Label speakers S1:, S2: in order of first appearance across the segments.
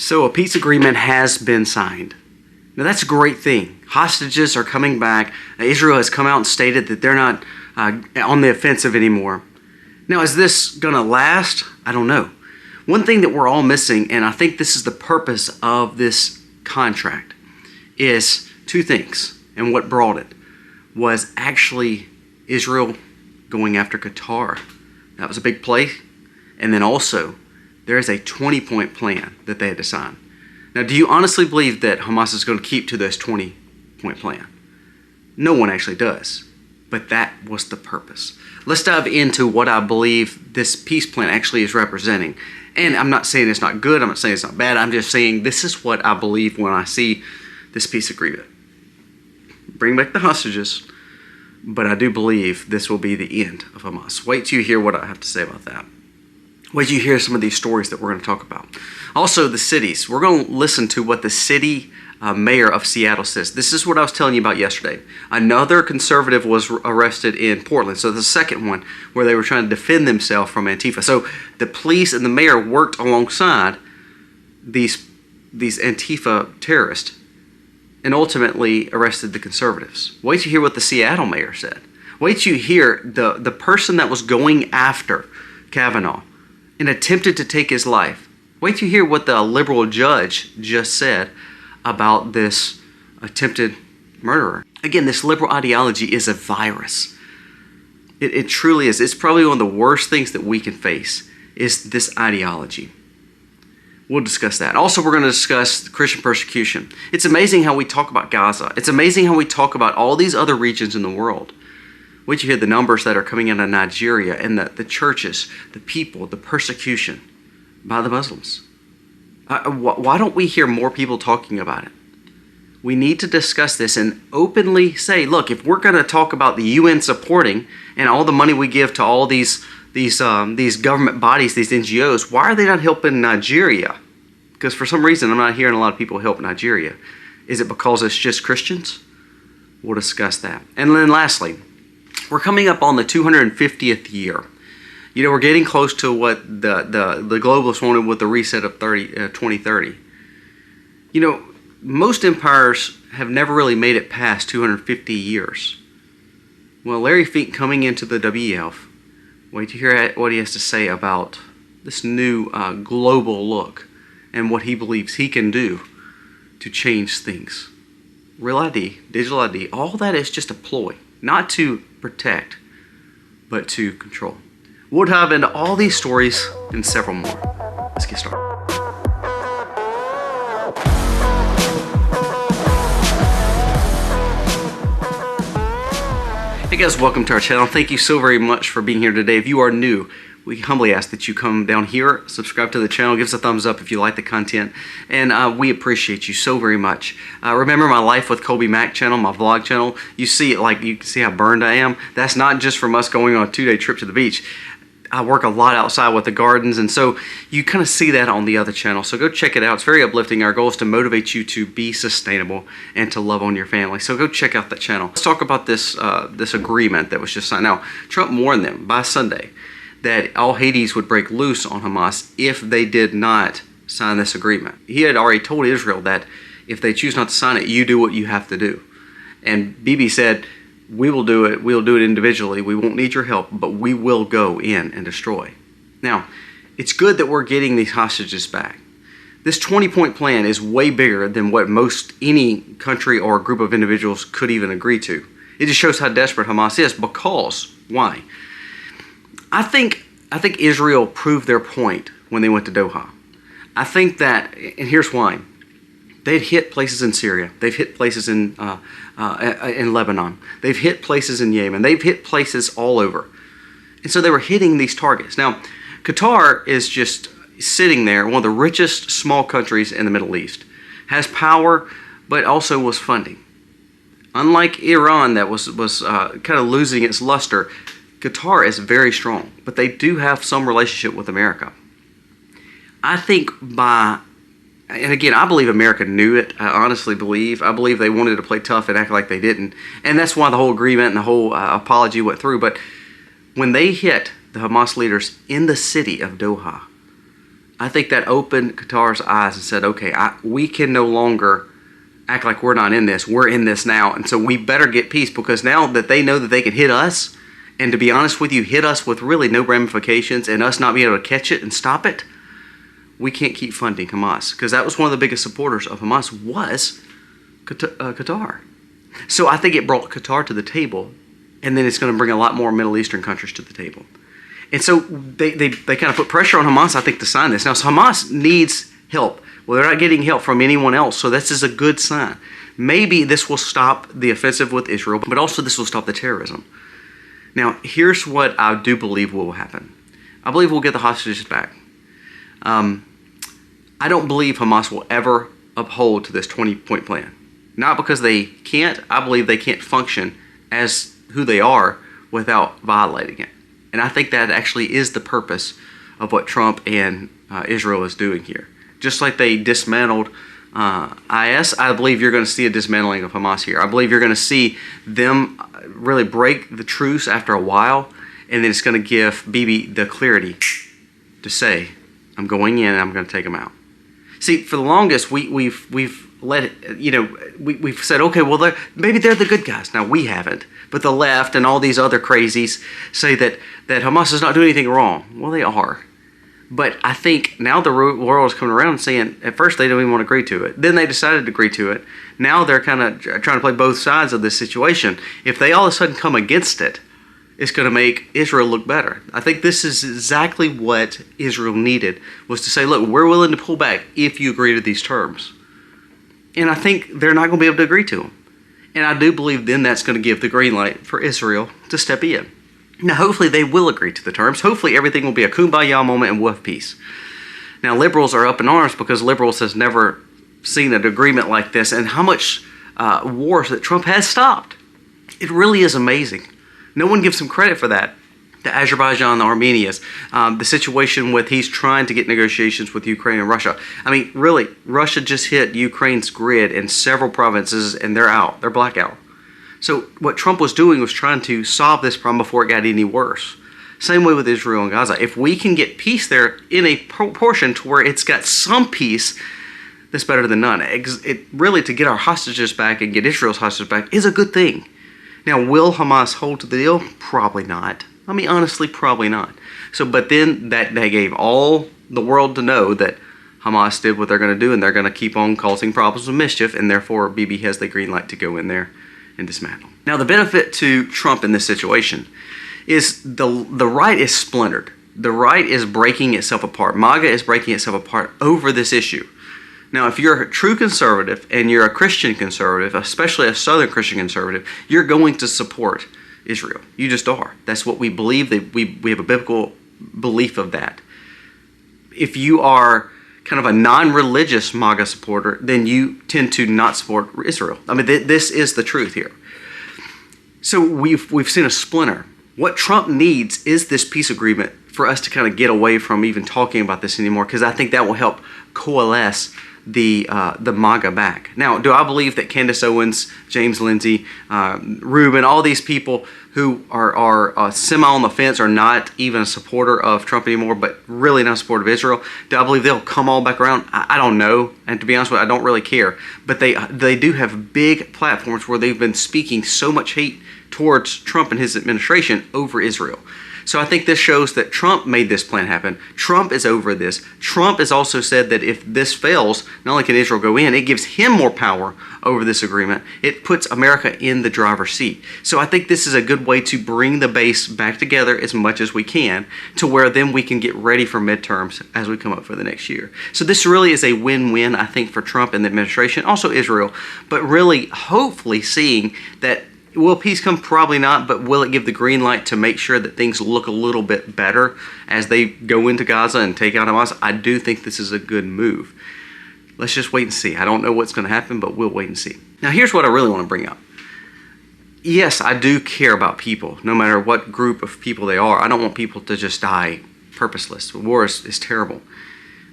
S1: So a peace agreement has been signed. Now that's a great thing. Hostages are coming back. Israel has come out and stated that they're not on the offensive anymore. Now is this going to last? I don't know. One thing that we're all missing, and I think this is the purpose of this contract, is two things. And what brought it was actually Israel going after Qatar. That was a big play. And then also, there is a 20-point plan that they had to sign. Now, do you honestly believe that Hamas is going to keep to this 20-point plan? No one actually does. But that was the purpose. Let's dive into what I believe this peace plan actually is representing. And I'm not saying it's not good. I'm not saying it's not bad. I'm just saying this is what I believe when I see this peace agreement. Bring back the hostages. But I do believe this will be the end of Hamas. Wait till you hear what I have to say about that. Wait till you hear some of these stories that we're going to talk about. Also, the cities. We're going to listen to what the city mayor of Seattle says. This is what I was telling you about yesterday. Another conservative was arrested in Portland. So the second one where they were trying to defend themselves from Antifa. So the police and the mayor worked alongside these Antifa terrorists and ultimately arrested the conservatives. Wait till you hear what the Seattle mayor said. Wait till you hear the person that was going after Kavanaugh and attempted to take his life. Wait till you hear what the liberal judge just said about this attempted murderer. Again, this liberal ideology is a virus. It truly is. It's probably one of the worst things that we can face is this ideology. We'll discuss that. Also, we're going to discuss Christian persecution. It's amazing how we talk about Gaza. It's amazing how we talk about all these other regions in the world. Wait till you hear the numbers that are coming out of Nigeria and the churches, the people, the persecution by the Muslims. Why don't we hear more people talking about it? We need to discuss this and openly say, look, if we're going to talk about the UN supporting and all the money we give to all these government bodies, these NGOs, why are they not helping Nigeria? Because for some reason, I'm not hearing a lot of people help Nigeria. Is it because it's just Christians? We'll discuss that. And then lastly, we're coming up on the 250th year. You know, we're getting close to what the globalists wanted with the reset of 2030. You know, most empires have never really made it past 250 years. Well, Larry Fink coming into the WEF, wait to hear what he has to say about this new global look and what he believes he can do to change things. Real ID, digital ID, all that is just a ploy, not to protect, but to control. We'll dive into all these stories and several more. Let's get started. Hey guys, welcome to our channel. Thank you so very much for being here today. If you are new, we humbly ask that you come down here, subscribe to the channel, give us a thumbs up if you like the content, and we appreciate you so very much. Remember my Life with Colby Mack channel, my vlog channel. You see it, like you can see how burned I am. That's not just from us going on a 2-day trip to the beach. I work a lot outside with the gardens, and so you kind of see that on the other channel. So go check it out. It's very uplifting. Our goal is to motivate you to be sustainable and to love on your family. So go check out that channel. Let's talk about this this agreement that was just signed. Now, Trump warned them by Sunday that all Hades would break loose on Hamas if they did not sign this agreement. He had already told Israel that if they choose not to sign it, you do what you have to do. And Bibi said, we will do it. We'll do it individually. We won't need your help, but we will go in and destroy. Now, it's good that we're getting these hostages back. This 20-point plan is way bigger than what any country or group of individuals could even agree to. It just shows how desperate Hamas is. Because why? I think Israel proved their point when they went to Doha. I think that, and here's why. They've hit places in Syria. They've hit places in Lebanon. They've hit places in Yemen. They've hit places all over. And so they were hitting these targets. Now, Qatar is just sitting there, one of the richest small countries in the Middle East. Has power, but also was funding. Unlike Iran that was kind of losing its luster, Qatar is very strong. But they do have some relationship with America. I think and again, I believe America knew it. I honestly believe. I believe they wanted to play tough and act like they didn't. And that's why the whole agreement and the whole apology went through. But when they hit the Hamas leaders in the city of Doha, I think that opened Qatar's eyes and said, okay, we can no longer act like we're not in this. We're in this now. And so we better get peace, because now that they know that they can hit us, and to be honest with you, hit us with really no ramifications and us not being able to catch it and stop it, we can't keep funding Hamas, because that was one of the biggest supporters of Hamas was Qatar. So I think it brought Qatar to the table, and then it's going to bring a lot more Middle Eastern countries to the table. And so they kind of put pressure on Hamas, I think, to sign this. Now, so Hamas needs help. Well, they're not getting help from anyone else, so this is a good sign. Maybe this will stop the offensive with Israel, but also this will stop the terrorism. Now, here's what I do believe will happen. I believe we'll get the hostages back. I don't believe Hamas will ever uphold to this 20-point plan. Not because they can't. I believe they can't function as who they are without violating it. And I think that actually is the purpose of what Trump and Israel is doing here. Just like they dismantled IS, I believe you're going to see a dismantling of Hamas here. I believe you're going to see them really break the truce after a while, and then it's going to give Bibi the clarity to say, I'm going in and I'm going to take them out. See, for the longest, we've let it, we've said, okay, well, maybe they're the good guys. Now, we haven't. But the left and all these other crazies say that Hamas is not doing anything wrong. Well, they are. But I think now the world is coming around and saying, at first they don't even want to agree to it. Then they decided to agree to it. Now they're kind of trying to play both sides of this situation. If they all of a sudden come against it, it's going to make Israel look better. I think this is exactly what Israel needed, was to say, look, we're willing to pull back if you agree to these terms. And I think they're not going to be able to agree to them. And I do believe then that's going to give the green light for Israel to step in. Now, hopefully they will agree to the terms. Hopefully everything will be a kumbaya moment and we'll have peace. Now, liberals are up in arms because liberals has never seen an agreement like this, and how much wars that Trump has stopped. It really is amazing. No one gives him credit for that. The Azerbaijan, the Armenians, the situation with he's trying to get negotiations with Ukraine and Russia. I mean, really, Russia just hit Ukraine's grid in several provinces, and they're out. They're blackout. So what Trump was doing was trying to solve this problem before it got any worse. Same way with Israel and Gaza. If we can get peace there in a proportion to where it's got some peace, that's better than none. It really, to get our hostages back and get Israel's hostages back is a good thing. Now, will Hamas hold to the deal? Probably not. I mean, honestly, probably not. So, but then that they gave all the world to know that Hamas did what they're going to do, and they're going to keep on causing problems and mischief, and therefore Bibi has the green light to go in there and dismantle. Now, the benefit to Trump in this situation is the right is splintered. The right is breaking itself apart. MAGA is breaking itself apart over this issue. Now, if you're a true conservative and you're a Christian conservative, especially a Southern Christian conservative, you're going to support Israel. You just are. That's what we believe. That we have a biblical belief of that. If you are kind of a non-religious MAGA supporter, then you tend to not support Israel. I mean, this is the truth here. So we've seen a splinter. What Trump needs is this peace agreement for us to kind of get away from even talking about this anymore, because I think that will help coalesce the MAGA back. Now, do I believe that Candace Owens, James Lindsay, Rubin, all these people who are semi on the fence are not even a supporter of Trump anymore, but really not a supporter of Israel? Do I believe they'll come all back around? I don't know. And to be honest with you, I don't really care. But they do have big platforms where they've been speaking so much hate towards Trump and his administration over Israel. So I think this shows that Trump made this plan happen. Trump is over this. Trump has also said that if this fails, not only can Israel go in, it gives him more power over this agreement. It puts America in the driver's seat. So I think this is a good way to bring the base back together as much as we can, to where then we can get ready for midterms as we come up for the next year. So this really is a win-win, I think, for Trump and the administration, also Israel, but really hopefully seeing that, will peace come? Probably not, but will it give the green light to make sure that things look a little bit better as they go into Gaza and take out Hamas? I do think this is a good move. Let's just wait and see. I don't know what's going to happen, but we'll wait and see. Now, here's what I really want to bring up. Yes, I do care about people, no matter what group of people they are. I don't want people to just die purposeless. War is terrible.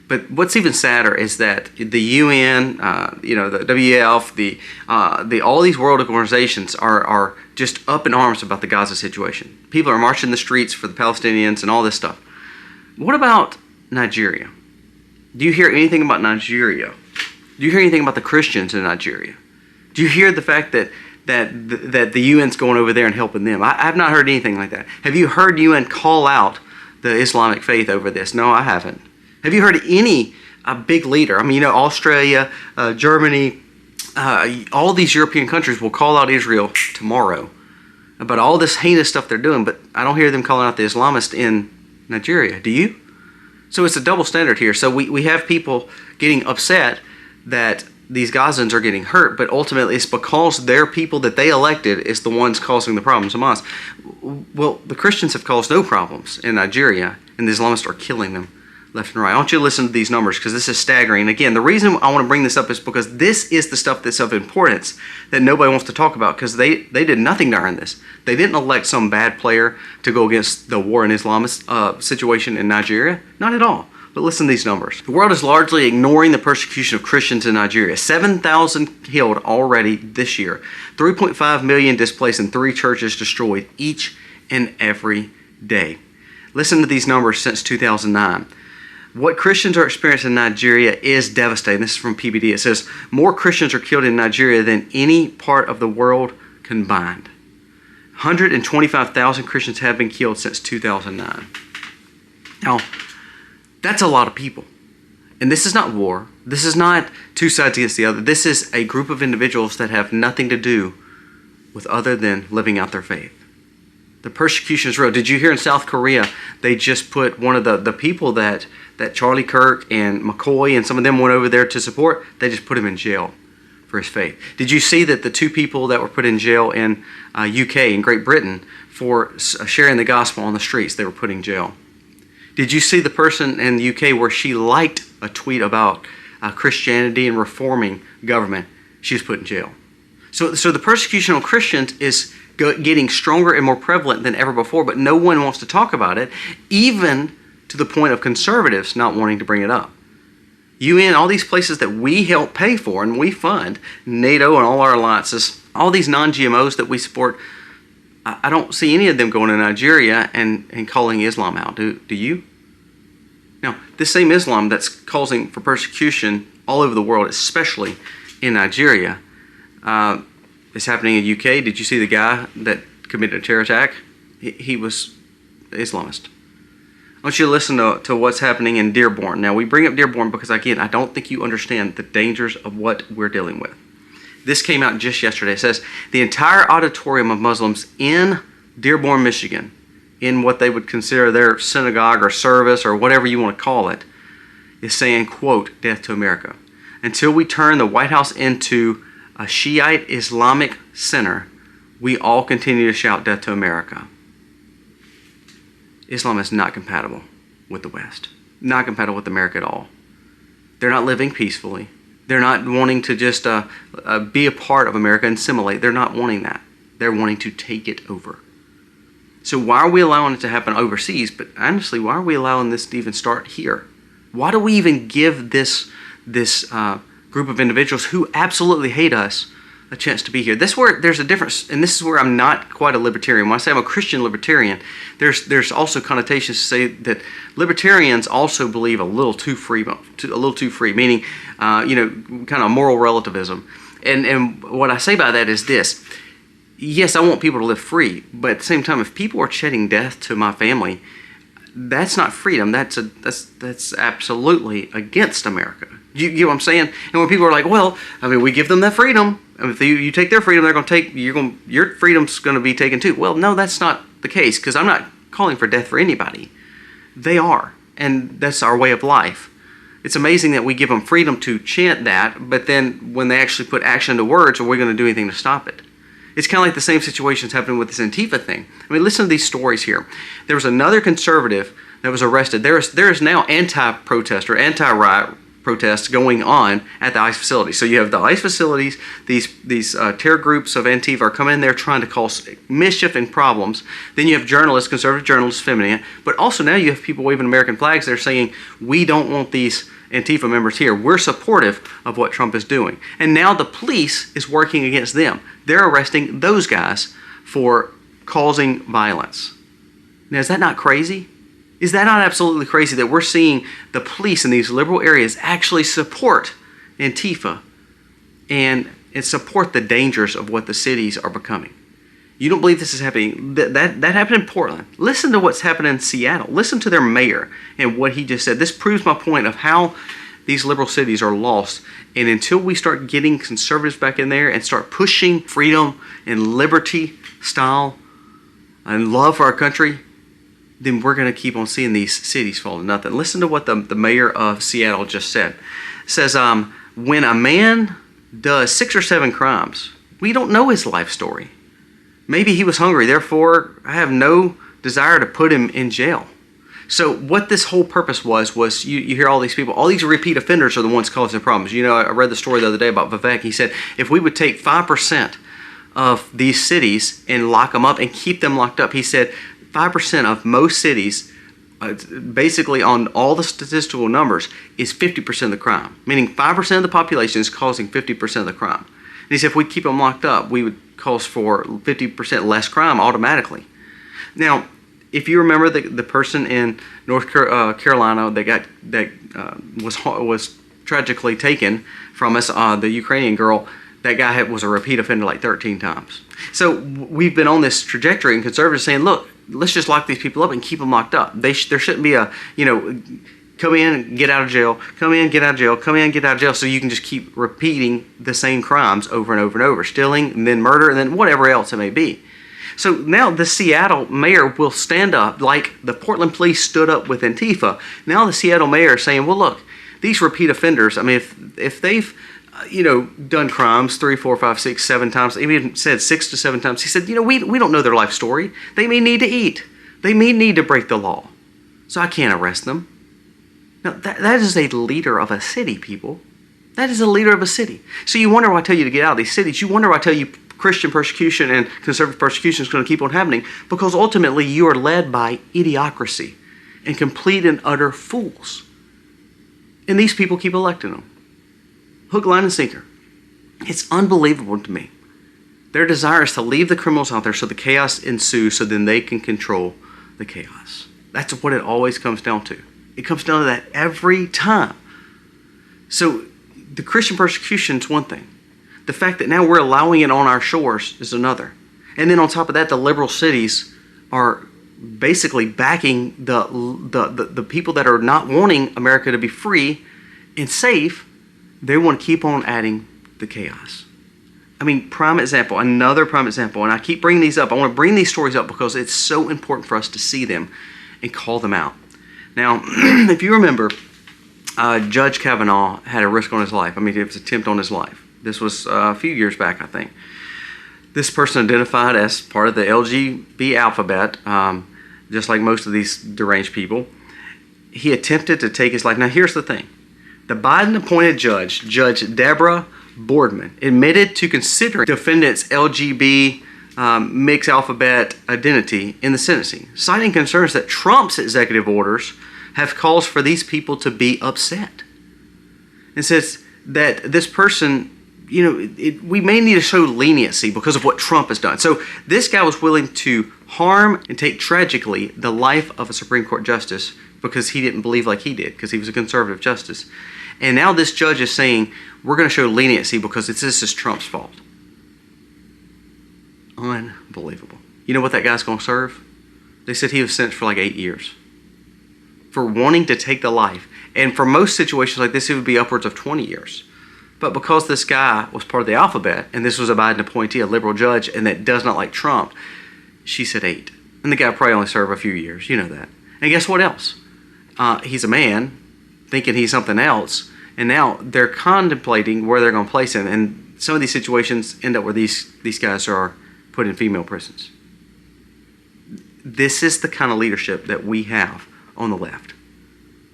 S1: But what's even sadder is that the UN, the WEF, all these world organizations are just up in arms about the Gaza situation. People are marching the streets for the Palestinians and all this stuff. What about Nigeria? Do you hear anything about Nigeria? Do you hear anything about the Christians in Nigeria? Do you hear the fact that the UN's going over there and helping them? I have not heard anything like that. Have you heard UN call out the Islamic faith over this? No, I haven't. Have you heard any big leader? I mean, Australia, Germany, all these European countries will call out Israel tomorrow about all this heinous stuff they're doing, but I don't hear them calling out the Islamists in Nigeria. Do you? So it's a double standard here. So we have people getting upset that these Gazans are getting hurt, but ultimately it's because their people that they elected is the ones causing the problems. Hamas. Well, the Christians have caused no problems in Nigeria, and the Islamists are killing them left and right. I want you to listen to these numbers because this is staggering. Again, the reason I want to bring this up is because this is the stuff that's of importance that nobody wants to talk about, because they did nothing during this. They didn't elect some bad player to go against the war in Islamist situation in Nigeria. Not at all. But listen to these numbers. The world is largely ignoring the persecution of Christians in Nigeria. 7,000 killed already this year. 3.5 million displaced and 3 churches destroyed each and every day. Listen to these numbers since 2009. What Christians are experiencing in Nigeria is devastating. This is from PBD. It says, more Christians are killed in Nigeria than any part of the world combined. 125,000 Christians have been killed since 2009. Now, that's a lot of people. And this is not war. This is not two sides against the other. This is a group of individuals that have nothing to do with other than living out their faith. The persecution is real. Did you hear in South Korea, they just put one of the people that Charlie Kirk and McCoy and some of them went over there to support, they just put him in jail for his faith. Did you see that the 2 people that were put in jail in UK, in Great Britain, for sharing the gospel on the streets, they were put in jail? Did you see the person in the UK where she liked a tweet about Christianity and reforming government? She was put in jail. So the persecution of Christians is getting stronger and more prevalent than ever before, but no one wants to talk about it, even to the point of conservatives not wanting to bring it up. UN, all these places that we help pay for and we fund, NATO and all our alliances, all these non-GMOs that we support, I don't see any of them going to Nigeria and calling Islam out. Do you? Now, this same Islam that's causing for persecution all over the world, especially in Nigeria, is happening in UK. Did you see the guy that committed a terror attack? He was Islamist. I want you to listen to what's happening in Dearborn. Now, we bring up Dearborn because, again, I don't think you understand the dangers of what we're dealing with. This came out just yesterday. It says the entire auditorium of Muslims in Dearborn, Michigan, in what they would consider their synagogue or service or whatever you want to call it, is saying, quote, death to America. Until we turn the White House into a Shiite Islamic center, we all continue to shout death to America. Islam is not compatible with the West. Not compatible with America at all. They're not living peacefully. They're not wanting to just be a part of America and assimilate. They're not wanting that. They're wanting to take it over. So why are we allowing it to happen overseas? But honestly, why are we allowing this to even start here? Why do we even give this group of individuals who absolutely hate us a chance to be here? This is where there's a difference, and this is where I'm not quite a libertarian. When I say I'm a Christian libertarian, there's also connotations to say that libertarians also believe a little too free, meaning kind of moral relativism. And what I say by that is this: yes, I want people to live free, but at the same time, if people are shedding death to my family, that's not freedom. That's absolutely against America. You get what I'm saying? And when people are like, well, I mean, we give them that freedom. And if you take their freedom, they're going to take your freedom's going to be taken too. Well, no, that's not the case, because I'm not calling for death for anybody. They are, and that's our way of life. It's amazing that we give them freedom to chant that, but then when they actually put action to words, are we going to do anything to stop it? It's kind of like the same situations happening with this Antifa thing. I mean, listen to these stories here. There was another conservative that was arrested. There is now anti-protest or anti-riot protests going on at the ICE facilities. So you have the ICE facilities, these terror groups of Antifa are coming in there trying to cause mischief and problems. Then you have journalists, conservative journalists, feminine, but also now you have people waving American flags that are saying, we don't want these Antifa members here. We're supportive of what Trump is doing. And now the police is working against them. They're arresting those guys for causing violence. Now, is that not crazy? Is that not absolutely crazy that we're seeing the police in these liberal areas actually support Antifa and support the dangers of what the cities are becoming? You don't believe this is happening. That happened in Portland. Listen to what's happening in Seattle. Listen to their mayor and what he just said. This proves my point of how these liberal cities are lost. And until we start getting conservatives back in there and start pushing freedom and liberty style and love for our country, then we're going to keep on seeing these cities fall to nothing. Listen to what the mayor of Seattle just said. It says, when a man does 6 or 7 crimes, we don't know his life story. Maybe he was hungry, therefore I have no desire to put him in jail. So what this whole purpose was you hear all these people, all these repeat offenders are the ones causing problems. You know, I read the story the other day about Vivek. He said if we would take 5% of these cities and lock them up and keep them locked up, he said 5% of most cities, basically on all the statistical numbers, is 50% of the crime. Meaning 5% of the population is causing 50% of the crime. And he said if we keep them locked up, we would cause for 50% less crime automatically. Now, if you remember the person in North Carolina that was tragically taken from us, the Ukrainian girl, that guy was a repeat offender like 13 times. So we've been on this trajectory, and conservatives saying, look, let's just lock these people up and keep them locked up. There shouldn't be a, come in, get out of jail, come in, get out of jail, come in, get out of jail, so you can just keep repeating the same crimes over and over and over, stealing and then murder and then whatever else it may be. So now the Seattle mayor will stand up like the Portland police stood up with Antifa. Now the Seattle mayor is saying, well, look, these repeat offenders, I mean, if they've done crimes 3, 4, 5, 6, 7 times, even said 6 to 7 times, he said, we don't know their life story. They may need to eat. They may need to break the law. So I can't arrest them. Now, that is a leader of a city, people. That is a leader of a city. So you wonder why I tell you to get out of these cities. You wonder why I tell you Christian persecution and conservative persecution is going to keep on happening, because ultimately you are led by idiocracy and complete and utter fools. And these people keep electing them. Hook, line, and sinker. It's unbelievable to me. Their desire is to leave the criminals out there so the chaos ensues so then they can control the chaos. That's what it always comes down to. It comes down to that every time. So the Christian persecution is one thing. The fact that now we're allowing it on our shores is another. And then on top of that, the liberal cities are basically backing the people that are not wanting America to be free and safe. They want to keep on adding the chaos. I mean, prime example, another prime example, and I keep bringing these up. I want to bring these stories up because it's so important for us to see them and call them out. Now, if you remember, Judge Kavanaugh had a risk on his life. I mean, it was an attempt on his life. This was a few years back, I think. This person identified as part of the LGBT alphabet, just like most of these deranged people. He attempted to take his life. Now, here's the thing. The Biden-appointed judge, Judge Deborah Boardman, admitted to considering defendant's LGBT mixed alphabet identity in the sentencing, citing concerns that Trump's executive orders have caused for these people to be upset. And says that this person, we may need to show leniency because of what Trump has done. So this guy was willing to harm and take tragically the life of a Supreme Court justice because he didn't believe like he did, because he was a conservative justice. And now this judge is saying, we're going to show leniency because this is Trump's fault. Unbelievable. You know what that guy's going to serve? They said he was sentenced for like 8 years for wanting to take the life. And for most situations like this, it would be upwards of 20 years. But because this guy was part of the alphabet, and this was a Biden appointee, a liberal judge, and that does not like Trump, she said 8. And the guy probably only served a few years. You know that. And guess what else? He's a man thinking he's something else, and now they're contemplating where they're going to place him. And some of these situations end up where these guys are put in female prisons. This is the kind of leadership that we have on the left.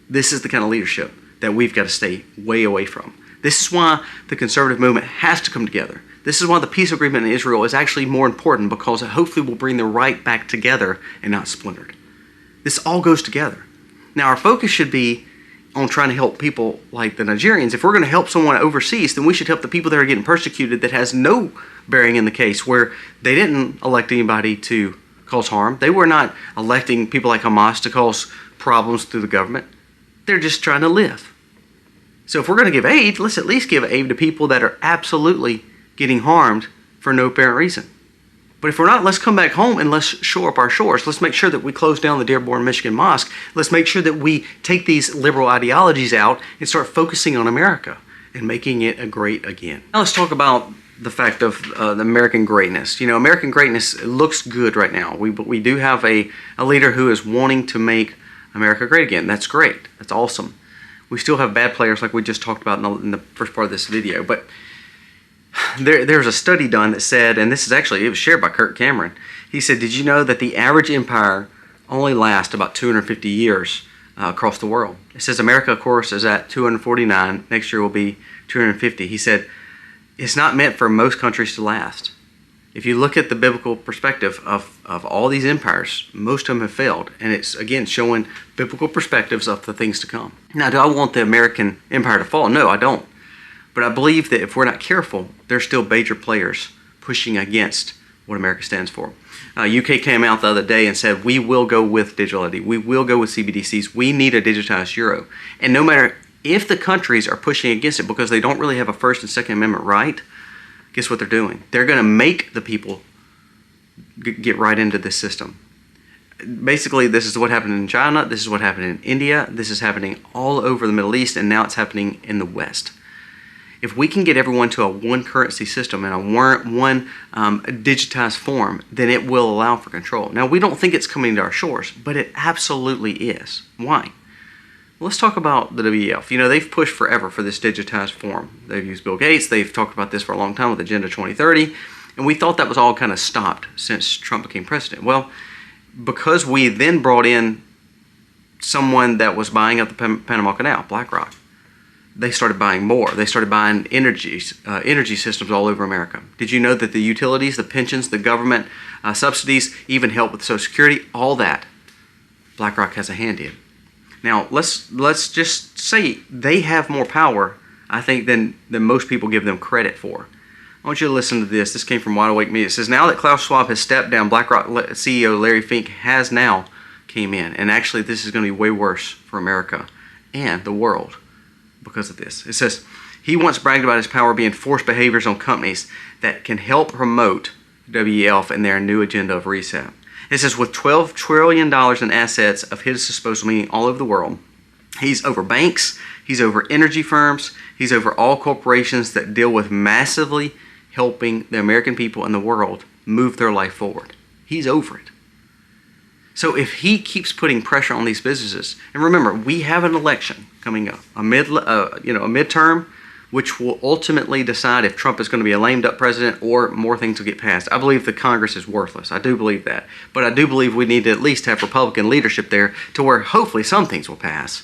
S1: This is the kind of leadership that we've got to stay way away from. This is why the conservative movement has to come together. This is why the peace agreement in Israel is actually more important, because it hopefully will bring the right back together and not splintered. This all goes together. Now our focus should be on trying to help people like the Nigerians. If we're going to help someone overseas, then we should help the people that are getting persecuted that has no bearing in the case, where they didn't elect anybody to cause harm. They were not electing people like Hamas to cause problems through the government. They're just trying to live. So if we're going to give aid, let's at least give aid to people that are absolutely getting harmed for no apparent reason. But if we're not, let's come back home and let's shore up our shores. Let's make sure that we close down the Dearborn, Michigan mosque. Let's make sure that we take these liberal ideologies out and start focusing on America and making it a great again. Now let's talk about the fact of the American greatness. You know, American greatness looks good right now. We do have a leader who is wanting to make America great again. That's great. That's awesome. We still have bad players like we just talked about in the first part of this video. But there's a study done that said, and this is actually, it was shared by Kirk Cameron. He said, did you know that the average empire only lasts about 250 years across the world? It says America, of course, is at 249. Next year will be 250. He said, it's not meant for most countries to last. If you look at the biblical perspective of all these empires, most of them have failed. And it's, again, showing biblical perspectives of the things to come. Now, do I want the American empire to fall? No, I don't. But I believe that if we're not careful, there's still major players pushing against what America stands for. UK came out the other day and said, we will go with digital ID. We will go with CBDCs. We need a digitized euro. And no matter if the countries are pushing against it because they don't really have a First and Second Amendment right, guess what they're doing? They're going to make the people get right into this system. Basically, this is what happened in China. This is what happened in India. This is happening all over the Middle East, and now it's happening in the West. If we can get everyone to a one currency system and a one digitized form, then it will allow for control. Now, we don't think it's coming to our shores, but it absolutely is. Why? Well, let's talk about the WEF. You know, they've pushed forever for this digitized form. They've used Bill Gates. They've talked about this for a long time with Agenda 2030. And we thought that was all kind of stopped since Trump became president. Well, because we then brought in someone that was buying up the Panama Canal, BlackRock, they started buying more. They started buying energy systems all over America. Did you know that the utilities, the pensions, the government subsidies, even help with Social Security, all that, BlackRock has a hand in. Now, let's just say they have more power, I think, than most people give them credit for. I want you to listen to this. This came from Wide Awake Media. It says, now that Klaus Schwab has stepped down, BlackRock CEO Larry Fink has now came in. And actually, this is going to be way worse for America and the world because of this. It says, he once bragged about his power being forced behaviors on companies that can help promote WEF and their new agenda of reset. It says, with $12 trillion in assets of his disposal, meaning all over the world, he's over banks, he's over energy firms, he's over all corporations that deal with massively helping the American people and the world move their life forward. He's over it. So if he keeps putting pressure on these businesses, and remember, we have an election coming up, a midterm, which will ultimately decide if Trump is going to be a lame duck president or more things will get passed. I believe the Congress is worthless. I do believe that. But I do believe we need to at least have Republican leadership there to where hopefully some things will pass.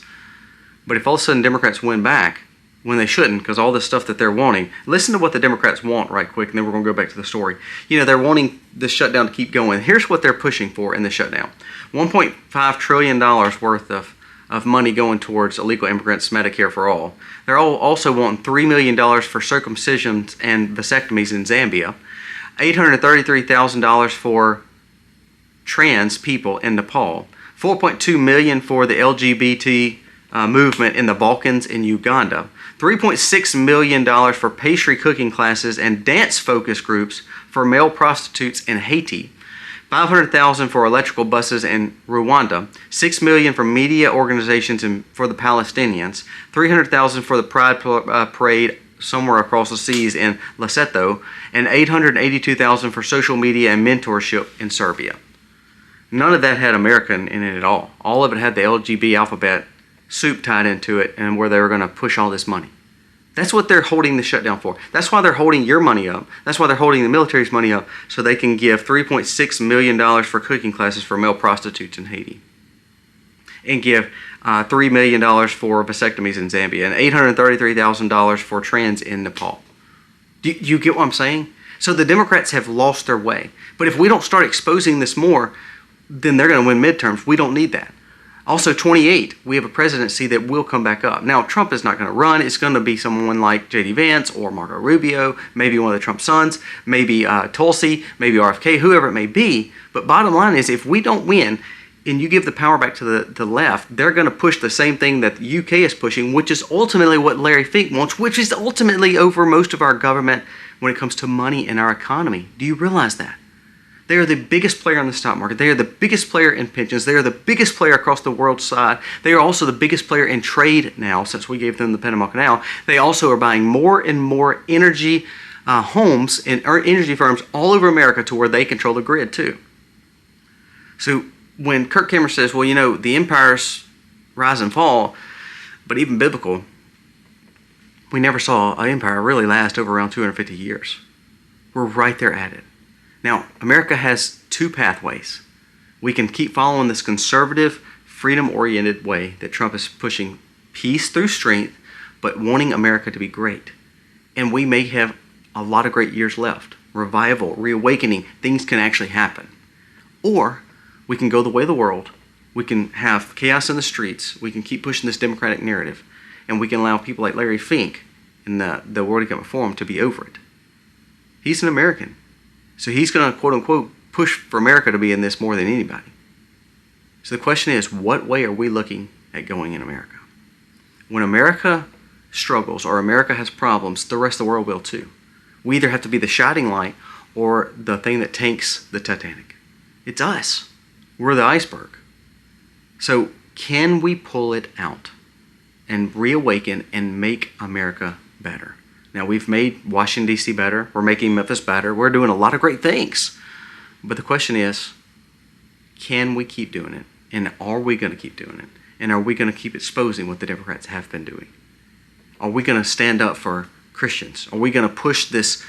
S1: But if all of a sudden Democrats win back, when they shouldn't, because all this stuff that they're wanting, listen to what the Democrats want right quick, and then we're going to go back to the story. You know, they're wanting the shutdown to keep going. Here's what they're pushing for in the shutdown. $1.5 trillion worth of money going towards illegal immigrants, Medicare for all. They're also wanting $3 million for circumcisions and vasectomies in Zambia, $833,000 for trans people in Nepal, $4.2 million for the LGBT movement in the Balkans and Uganda, $3.6 million for pastry cooking classes and dance focus groups for male prostitutes in Haiti, $500,000 for electrical buses in Rwanda, $6 million for media organizations for the Palestinians, $300,000 for the Pride Parade somewhere across the seas in Lesotho, and $882,000 for social media and mentorship in Serbia. None of that had American in it at all. All of it had the LGBT alphabet soup tied into it and where they were going to push all this money. That's what they're holding the shutdown for. That's why they're holding your money up. That's why they're holding the military's money up, so they can give $3.6 million for cooking classes for male prostitutes in Haiti, and give $3 million for vasectomies in Zambia, and $833,000 for trans in Nepal. Do you get what I'm saying? So the Democrats have lost their way. But if we don't start exposing this more, then they're going to win midterms. We don't need that. Also, 28, we have a presidency that will come back up. Now, Trump is not going to run. It's going to be someone like J.D. Vance or Marco Rubio, maybe one of the Trump sons, maybe Tulsi, maybe RFK, whoever it may be. But bottom line is, if we don't win, and you give the power back to the left, they're going to push the same thing that the UK is pushing, which is ultimately what Larry Fink wants, which is ultimately over most of our government when it comes to money in our economy. Do you realize that? They are the biggest player in the stock market. They are the biggest player in pensions. They are the biggest player across the world side. They are also the biggest player in trade now, since we gave them the Panama Canal. They also are buying more and more energy homes and energy firms all over America to where they control the grid too. So when Kirk Cameron says, well, you know, the empires rise and fall, but even biblical, we never saw an empire really last over around 250 years. We're right there at it. Now, America has two pathways. We can keep following this conservative, freedom-oriented way that Trump is pushing peace through strength, but wanting America to be great. And we may have a lot of great years left. Revival, reawakening, things can actually happen. Or we can go the way of the world. We can have chaos in the streets. We can keep pushing this democratic narrative. And we can allow people like Larry Fink in the World Economic Forum to be over it. He's an American. So he's going to, quote unquote, push for America to be in this more than anybody. So the question is, what way are we looking at going in America? When America struggles or America has problems, the rest of the world will too. We either have to be the shining light or the thing that tanks the Titanic. It's us. We're the iceberg. So can we pull it out and reawaken and make America better? Now, we've made Washington, D.C. better. We're making Memphis better. We're doing a lot of great things. But the question is, can we keep doing it? And are we going to keep doing it? And are we going to keep exposing what the Democrats have been doing? Are we going to stand up for Christians? Are we going to push this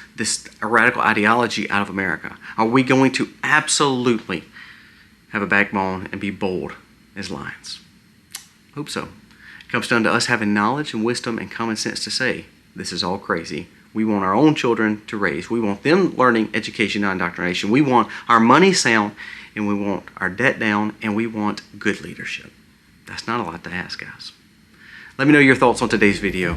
S1: radical ideology out of America? Are we going to absolutely have a backbone and be bold as lions? Hope so. It comes down to us having knowledge and wisdom and common sense to say, this is all crazy. We want our own children to raise. We want them learning education, not indoctrination. We want our money sound, and we want our debt down, and we want good leadership. That's not a lot to ask, guys. Let me know your thoughts on today's video.